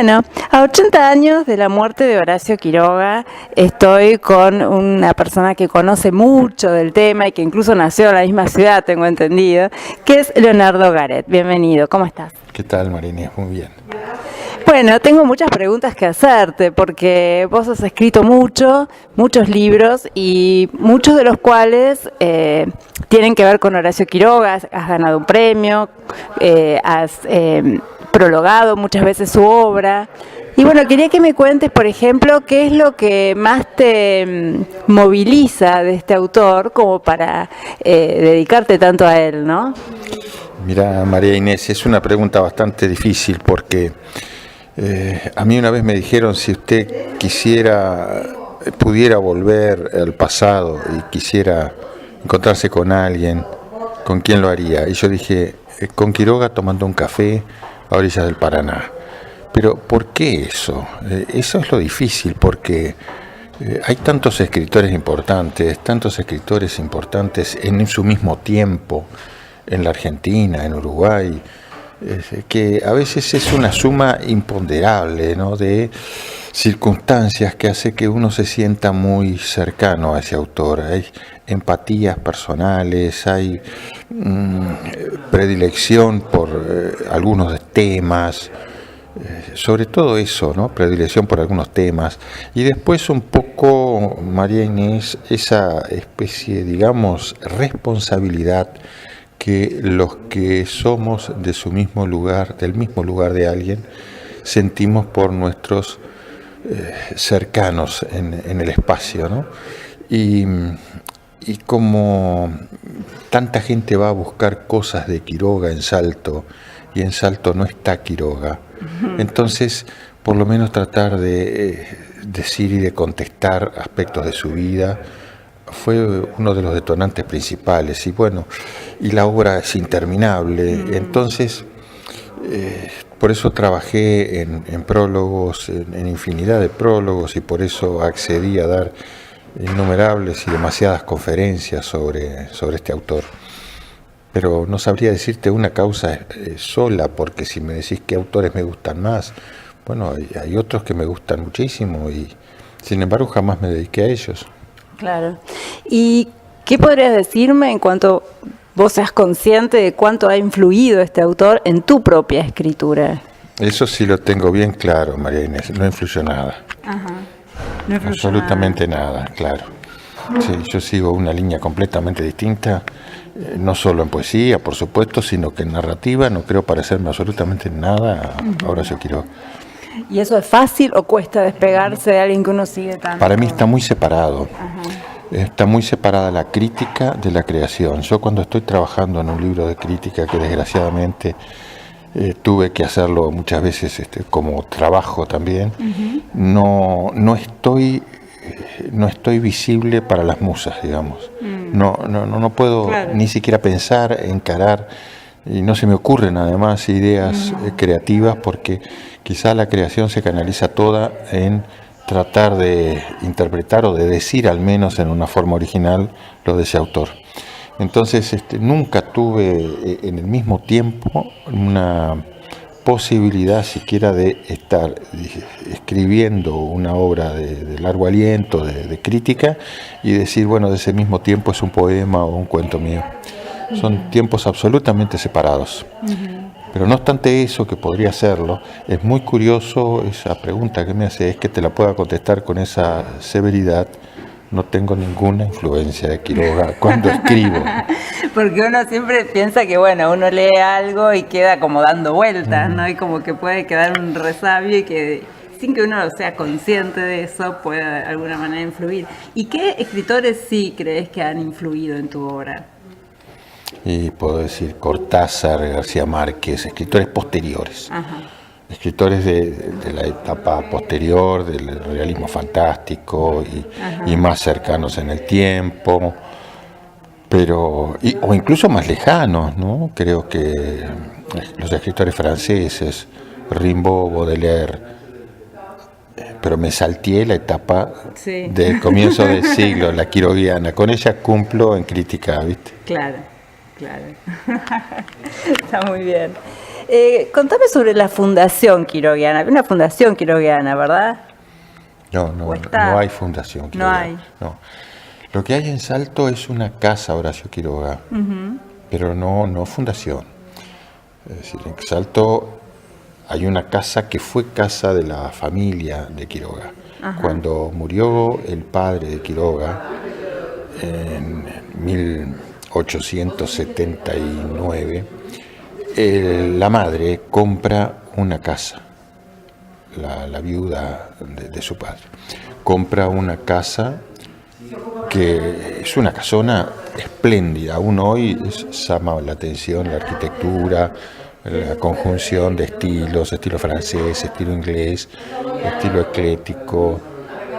Bueno, a 80 años de la muerte de Horacio Quiroga, estoy con una persona que conoce mucho del tema y que incluso nació en la misma ciudad, tengo entendido, que es Leonardo Garret. Bienvenido, ¿cómo estás? ¿Qué tal, Marinés? Muy bien. Bueno, tengo muchas preguntas que hacerte porque vos has escrito muchos libros y muchos de los cuales tienen que ver con Horacio Quiroga. Has ganado un premio, has prologado muchas veces su obra. Y bueno, quería que me cuentes, por ejemplo, qué es lo que más te moviliza de este autor como para dedicarte tanto a él, ¿no? Mira, María Inés, es una pregunta bastante difícil porque a mí una vez me dijeron si usted pudiera volver al pasado y quisiera encontrarse con alguien, ¿con quién lo haría? Y yo dije, con Quiroga tomando un café a orillas del Paraná. Pero ¿por qué eso? Eso es lo difícil porque hay tantos escritores importantes en su mismo tiempo, en la Argentina, en Uruguay, que a veces es una suma imponderable, ¿no?, de circunstancias que hace que uno se sienta muy cercano a ese autor. Hay empatías personales, hay predilección por algunos temas, sobre todo eso, ¿no?, predilección por algunos temas, y después un poco, María Inés, esa especie, digamos, responsabilidad que los que somos de su mismo lugar, del mismo lugar de alguien, sentimos por nuestros cercanos en el espacio, ¿no? Y como tanta gente va a buscar cosas de Quiroga en Salto, y en Salto no está Quiroga, entonces por lo menos tratar de decir y de contestar aspectos de su vida fue uno de los detonantes principales. Y bueno, y la obra es interminable, entonces por eso trabajé en prólogos, en infinidad de prólogos, y por eso accedí a dar innumerables y demasiadas conferencias sobre este autor. Pero no sabría decirte una causa sola, porque si me decís qué autores me gustan más, bueno, hay otros que me gustan muchísimo y sin embargo jamás me dediqué a ellos. Claro. ¿Y qué podrías decirme en cuanto vos seas consciente de cuánto ha influido este autor en tu propia escritura? Eso sí lo tengo bien claro, María Inés, no influyó nada. Ajá. No influyó absolutamente nada, claro. Sí, yo sigo una línea completamente distinta, no solo en poesía, por supuesto, sino que en narrativa no creo parecerme absolutamente nada a Horacio Quiroga. ¿Y eso es fácil o cuesta despegarse de alguien que uno sigue tanto? Para mí está muy separado. Ajá. Está muy separada la crítica de la creación. Yo cuando estoy trabajando en un libro de crítica, que desgraciadamente tuve que hacerlo muchas veces como trabajo también, no estoy visible para las musas, digamos. No puedo, claro, ni siquiera pensar, encarar, y no se me ocurren además ideas creativas, porque quizá la creación se canaliza toda en tratar de interpretar o de decir, al menos en una forma original, lo de ese autor. Entonces nunca tuve en el mismo tiempo una posibilidad siquiera de estar escribiendo una obra de largo aliento, de crítica, y decir, bueno, de ese mismo tiempo es un poema o un cuento mío. Son tiempos absolutamente separados. Pero no obstante eso, que podría serlo, es muy curioso esa pregunta que me hace, es que te la pueda contestar con esa severidad. No tengo ninguna influencia de Quiroga cuando escribo. Porque uno siempre piensa que, bueno, uno lee algo y queda como dando vueltas, ¿no? Y como que puede quedar un resabio y que sin que uno sea consciente de eso pueda de alguna manera influir. ¿Y qué escritores sí crees que han influido en tu obra? Y puedo decir Cortázar, García Márquez, escritores posteriores. Ajá. Escritores de la etapa posterior, del realismo fantástico y más cercanos en el tiempo, pero o incluso más lejanos, ¿no? Creo que los escritores franceses, Rimbaud, Baudelaire, pero me salteé la etapa del comienzo del siglo, la quiroguiana. Con ella cumplo en crítica, ¿viste? Claro. Está muy bien. Contame sobre la Fundación Quiroguiana. Una Fundación Quiroguiana, ¿verdad? No hay fundación Quiroga. No hay. No. Lo que hay en Salto es una casa Horacio Quiroga, pero no fundación. Es decir, en Salto hay una casa que fue casa de la familia de Quiroga. Ajá. Cuando murió el padre de Quiroga en 1879, la madre compra una casa, la viuda de su padre. Compra una casa que es una casona espléndida. Aún hoy llama la atención la arquitectura, la conjunción de estilos, estilo francés, estilo inglés, estilo eclético,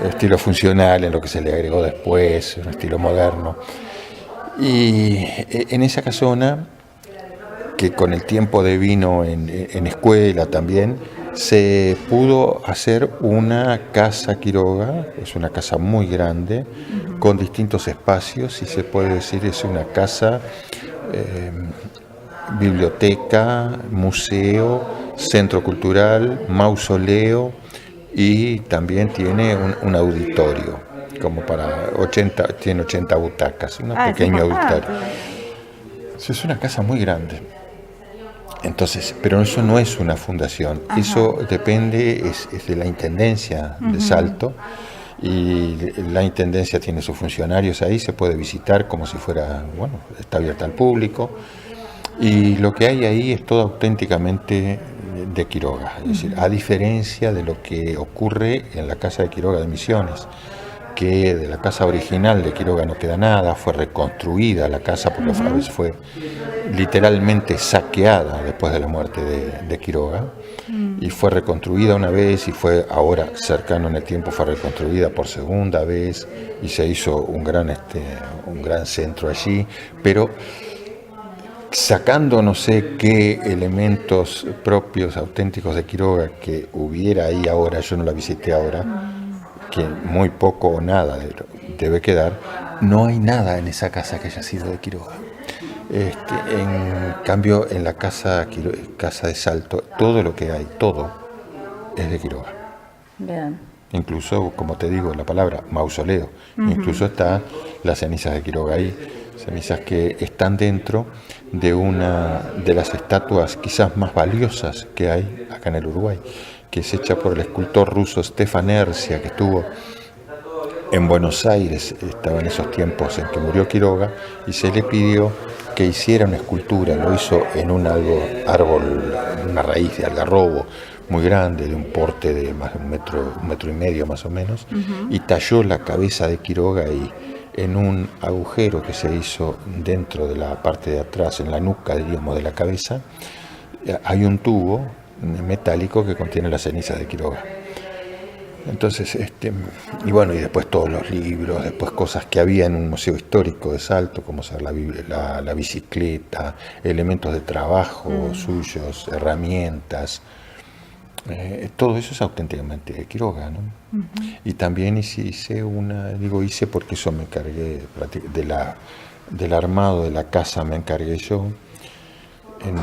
estilo funcional en lo que se le agregó después, un estilo moderno. Y en esa casona, que con el tiempo devino en escuela también, se pudo hacer una casa Quiroga. Es una casa muy grande, con distintos espacios, y se puede decir es una casa biblioteca, museo, centro cultural, mausoleo, y también tiene un auditorio, como para 80 butacas, un pequeño auditorio. Es una casa muy grande. Entonces, pero eso no es una fundación. Ajá. Eso depende, es de la Intendencia de Salto, y la Intendencia tiene sus funcionarios ahí, se puede visitar como si fuera, bueno, está abierta al público, y lo que hay ahí es todo auténticamente de Quiroga, es decir, a diferencia de lo que ocurre en la casa de Quiroga de Misiones, que de la casa original de Quiroga no queda nada, fue reconstruida la casa porque fue literalmente saqueada después de la muerte de Quiroga, y fue reconstruida una vez, y fue ahora cercano en el tiempo, fue reconstruida por segunda vez, y se hizo un gran centro allí, pero sacando no sé qué elementos propios, auténticos de Quiroga que hubiera ahí ahora, yo no la visité ahora, que muy poco o nada debe quedar, no hay nada en esa casa que haya sido de Quiroga. En cambio, en la casa de Salto, todo lo que hay, todo es de Quiroga. Bien. Incluso, como te digo, la palabra mausoleo, incluso está las cenizas de Quiroga ahí, cenizas que están dentro de una de las estatuas quizás más valiosas que hay acá en el Uruguay, que es hecha por el escultor ruso Stefan Ercia, que estuvo en Buenos Aires, estaba en esos tiempos en que murió Quiroga, y se le pidió que hiciera una escultura. Lo hizo en un árbol, una raíz de algarrobo muy grande, de un porte de más de un metro y medio más o menos, y talló la cabeza de Quiroga ahí, en un agujero que se hizo dentro de la parte de atrás, en la nuca, diríamos, de la cabeza, hay un tubo metálico que contiene las cenizas de Quiroga. Entonces, y bueno, y después todos los libros, después cosas que había en un museo histórico de Salto, como ser la bicicleta, elementos de trabajo suyos, herramientas, todo eso es auténticamente de Quiroga, ¿no? Y también hice porque eso me encargué del armado de la casa, me encargué yo en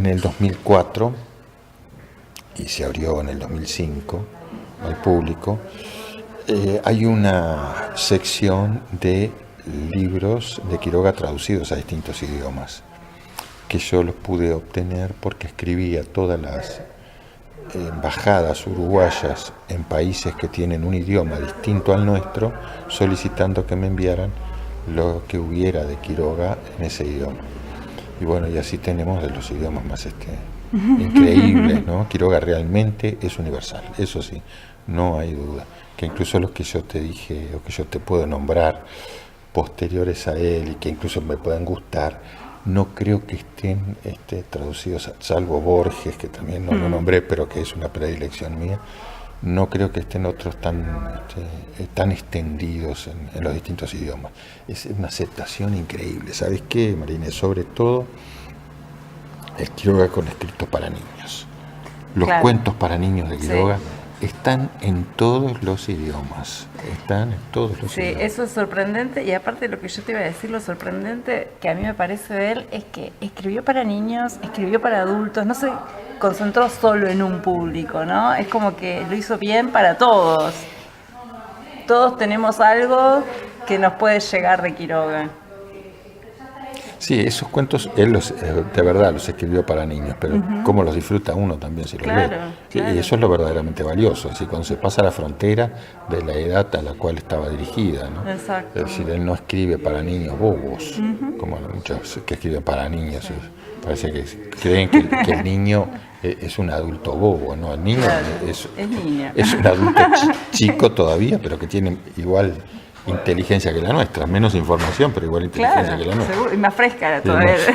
el 2004, y se abrió en el 2005 al público. Hay una sección de libros de Quiroga traducidos a distintos idiomas, que yo los pude obtener porque escribí a todas las embajadas uruguayas en países que tienen un idioma distinto al nuestro, solicitando que me enviaran lo que hubiera de Quiroga en ese idioma. Y bueno, y así tenemos de los idiomas más increíbles, ¿no? Quiroga realmente es universal, eso sí, no hay duda. Que incluso los que yo te dije, o que yo te puedo nombrar, posteriores a él, y que incluso me puedan gustar, no creo que estén traducidos, salvo Borges, que también no lo nombré, pero que es una predilección mía. No creo que estén otros tan extendidos en los distintos idiomas. Es una aceptación increíble. ¿Sabes qué, Marina? Sobre todo el Quiroga con escritos para niños. Los cuentos para niños de Quiroga están en todos los idiomas. Están en todos los idiomas. Sí, eso es sorprendente. Y aparte de lo que yo te iba a decir, lo sorprendente que a mí me parece de él es que escribió para niños, escribió para adultos, no se concentró solo en un público, ¿no? Es como que lo hizo bien para todos. Todos tenemos algo que nos puede llegar de Quiroga. Sí, esos cuentos él de verdad los escribió para niños, pero cómo los disfruta uno también si los lee. Claro. Y eso es lo verdaderamente valioso, es decir, cuando se pasa la frontera de la edad a la cual estaba dirigida, ¿no? Exacto. Es decir, él no escribe para niños bobos, como muchos que escriben para niños. Sí. Parece que creen que el niño es un adulto bobo, ¿no? El niño es niño. Es un adulto chico todavía, pero que tiene igual inteligencia que la nuestra, menos información, pero igual inteligencia que la nuestra. Seguro. Y más fresca todavía. Eso.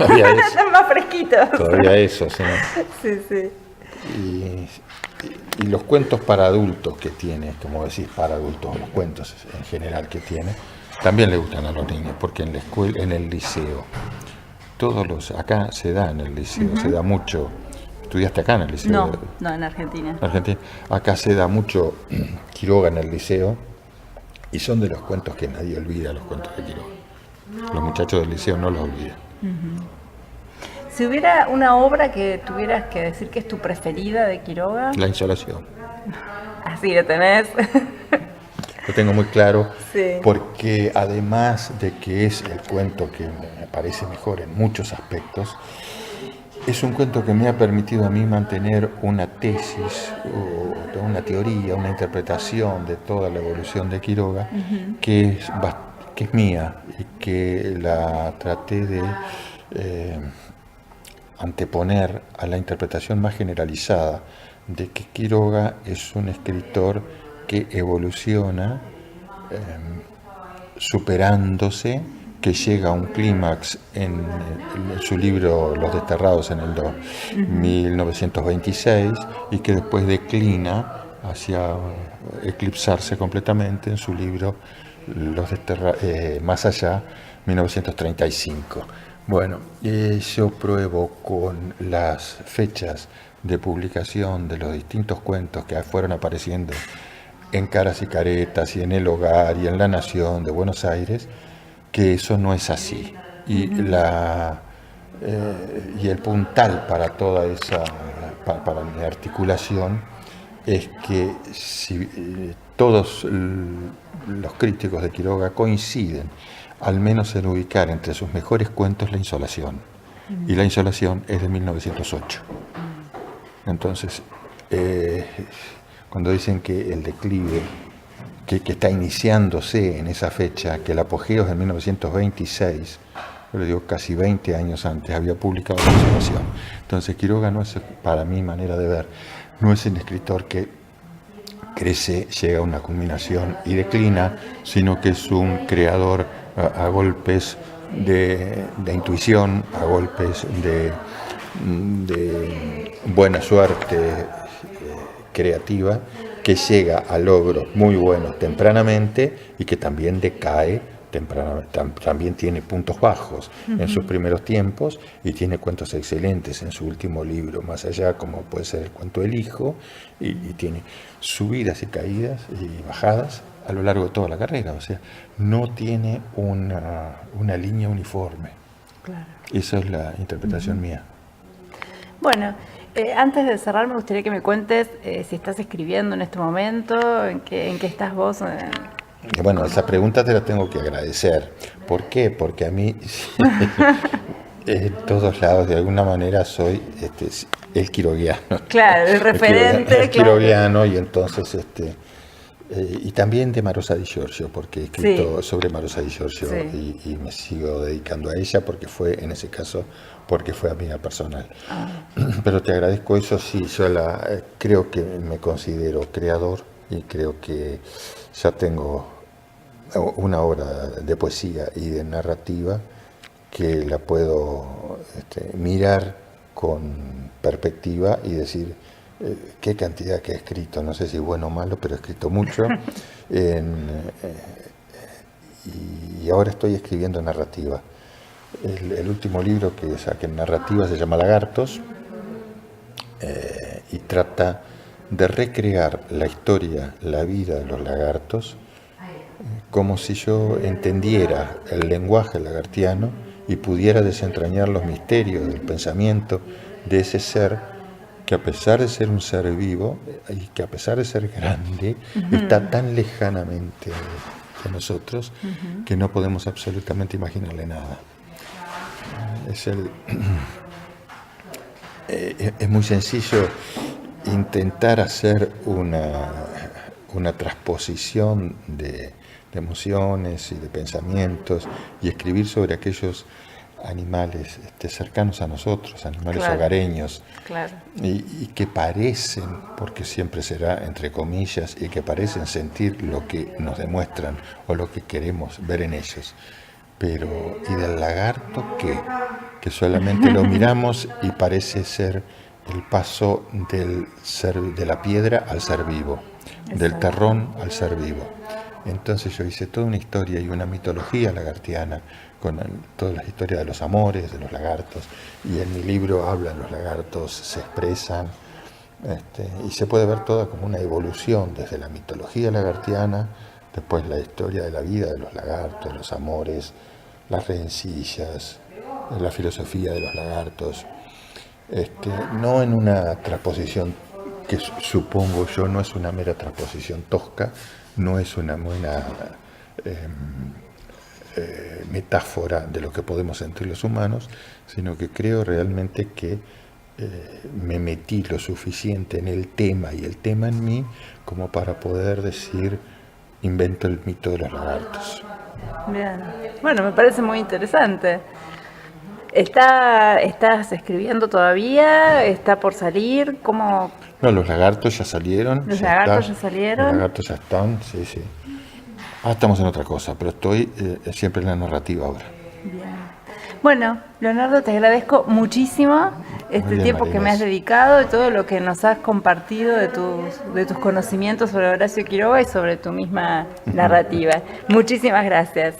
Más fresquito. Todavía eso, sí. Sí. Y los cuentos para adultos que tiene, como decís, para adultos, los cuentos en general que tiene, también le gustan a los niños, porque en la escuela, en el liceo, acá se da en el liceo, se da mucho. ¿Estudiaste acá en el liceo? No, en Argentina. Acá se da mucho Quiroga en el liceo. Y son de los cuentos que nadie olvida, los cuentos de Quiroga. Los muchachos del liceo no los olvidan. Si hubiera una obra que tuvieras que decir que es tu preferida de Quiroga. La Insolación. Así lo tenés. Lo tengo muy claro, sí. Porque además de que es el cuento que me parece mejor en muchos aspectos, es un cuento que me ha permitido a mí mantener una tesis, o una teoría, una interpretación de toda la evolución de Quiroga, que es mía y que la traté de anteponer a la interpretación más generalizada de que Quiroga es un escritor que evoluciona superándose, que llega a un clímax en su libro Los Desterrados en el 1926 y que después declina hacia eclipsarse completamente en su libro Más allá, 1935. Bueno, yo pruebo con las fechas de publicación de los distintos cuentos que fueron apareciendo en Caras y Caretas y en El Hogar y en La Nación de Buenos Aires, que eso no es así. Y el puntal para toda esa, para mi articulación, es que si todos los críticos de Quiroga coinciden, al menos en ubicar entre sus mejores cuentos La Insolación. Y La Insolación es de 1908. Entonces, cuando dicen que el declive, que está iniciándose en esa fecha, que el apogeo es en 1926, yo le digo casi 20 años antes, había publicado La Insolación. Entonces Quiroga no es, para mi manera de ver, no es un escritor que crece, llega a una culminación y declina, sino que es un creador a golpes de intuición, a golpes de buena suerte creativa, que llega a logros muy buenos tempranamente y que también decae tempranamente, también tiene puntos bajos en sus primeros tiempos y tiene cuentos excelentes en su último libro, Más allá, como puede ser el cuento El Hijo, y tiene subidas y caídas y bajadas a lo largo de toda la carrera, o sea, no tiene una línea uniforme. Claro. Esa es la interpretación mía. Bueno, antes de cerrar me gustaría que me cuentes si estás escribiendo en este momento, en qué estás vos. Bueno, esa pregunta te la tengo que agradecer. ¿Por qué? Porque a mí en todos lados de alguna manera soy el quiroguiano. Claro, el referente. El quiroguiano, y entonces y también de Marosa Di Giorgio, porque he escrito sobre Marosa Di Giorgio y me sigo dedicando a ella porque fue, en ese caso, porque fue amiga personal. Pero te agradezco eso, sí, yo creo que me considero creador y creo que ya tengo una obra de poesía y de narrativa que la puedo mirar con perspectiva y decir qué cantidad que he escrito, no sé si bueno o malo, pero he escrito mucho. Y ahora estoy escribiendo narrativa. El último libro que saqué en narrativa se llama Lagartos y trata de recrear la historia, la vida de los lagartos, como si yo entendiera el lenguaje lagartiano y pudiera desentrañar los misterios del pensamiento de ese ser que, a pesar de ser un ser vivo y que a pesar de ser grande, está tan lejanamente de nosotros que no podemos absolutamente imaginarle nada. Es muy sencillo intentar hacer una transposición de emociones y de pensamientos y escribir sobre aquellos animales cercanos a nosotros, animales hogareños, y que parecen, porque siempre será entre comillas, y que parecen sentir lo que nos demuestran o lo que queremos ver en ellos. Pero, ¿y del lagarto qué? Que solamente lo miramos y parece ser el paso de la piedra al ser vivo, del terrón al ser vivo. Entonces yo hice toda una historia y una mitología lagartiana con todas las historias de los amores, de los lagartos, y en mi libro hablan los lagartos, se expresan, y se puede ver toda como una evolución desde la mitología lagartiana, después la historia de la vida de los lagartos, los amores, las rencillas, la filosofía de los lagartos, no en una transposición que supongo yo no es una mera transposición tosca, no es una buena metáfora de lo que podemos sentir los humanos, sino que creo realmente que me metí lo suficiente en el tema y el tema en mí como para poder decir, invento el mito de los lagartos. Bien, bueno, me parece muy interesante. ¿Estás escribiendo todavía? ¿Está por salir? ¿Cómo? No, los lagartos ya salieron. ¿Los lagartos ya salieron? Los lagartos ya están, sí, sí. Estamos en otra cosa, pero estoy siempre en la narrativa ahora. Bien. Bueno, Leonardo, te agradezco muchísimo tiempo Marina, que me has dedicado y todo lo que nos has compartido de tus conocimientos sobre Horacio Quiroga y sobre tu misma narrativa. Muchísimas gracias.